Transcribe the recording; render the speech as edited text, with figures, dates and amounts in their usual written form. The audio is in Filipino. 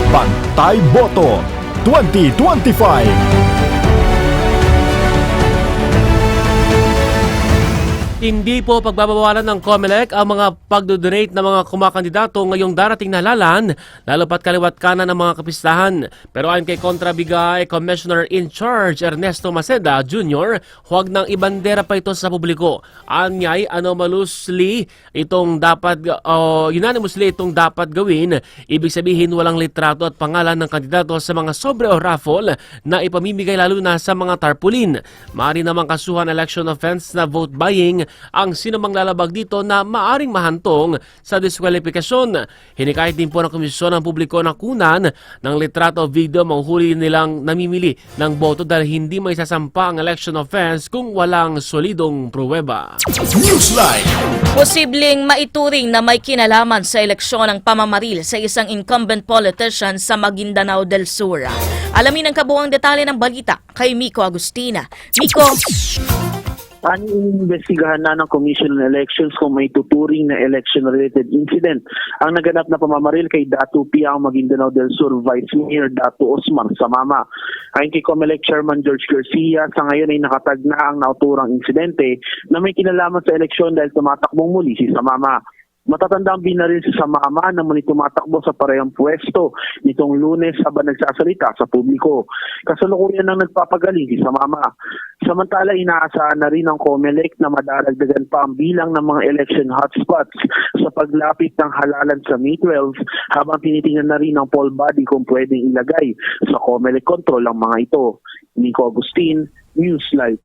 Bantay Boto 2025. Hindi po pagbabawalan ng COMELEC ang mga pagdodonate ng mga kumakandidato ngayong darating na halalan, lalo pat kaliwat kanan ng mga kapistahan. Pero ayon kay Kontrabigay Commissioner in Charge Ernesto Maceda Jr., huwag nang ibandera pa ito sa publiko. Anyay, unanimously itong dapat gawin. Ibig sabihin walang litrato at pangalan ng kandidato sa mga sobre o raffle na ipamimigay lalo na sa mga tarpaulin. Maaari namang kasuhan election offense na vote buying ang sinumang lalabag dito na maaring mahantong sa diskwalifikasyon. Hinikayat din po ng komisyon ng publiko na kunan ng litrato o video mahuhuli nilang namimili ng boto dahil hindi may sasampa ang election offense kung walang solidong pruweba. Newsline. Posibleng maituring na may kinalaman sa eleksyon ng pamamaril sa isang incumbent politician sa Maguindanao del Sur. Alamin ang kabuuang detalye ng balita kay Miko Agustina. Miko! Iniimbestigahan na ng Commission on Elections kung may tuturing na election-related incident ang naganap na pamamaril kay Datu Piang Maguindanao del Sur Vice Mayor Datu Osmar Samama. Ayon kay COMELEC Chairman George Garcia, sa ngayon ay nakatag na ang nauturang insidente na may kinalaman sa eleksyon dahil tumatakbong muli si Samama. Matatandang binaril si Samama na muli tumatakbo sa parehong pwesto nitong Lunes habang nagsasalita sa publiko. Kasalukuyan nang nagpapagaling si Samama. Samantala, inaasahan na rin ng COMELEC na madaragdagan pa ang bilang ng mga election hotspots sa paglapit ng halalan sa May 12 habang tinitingnan na rin ng poll body kung pwedeng ilagay sa COMELEC control ang mga ito. Nico Agustin, Newsline.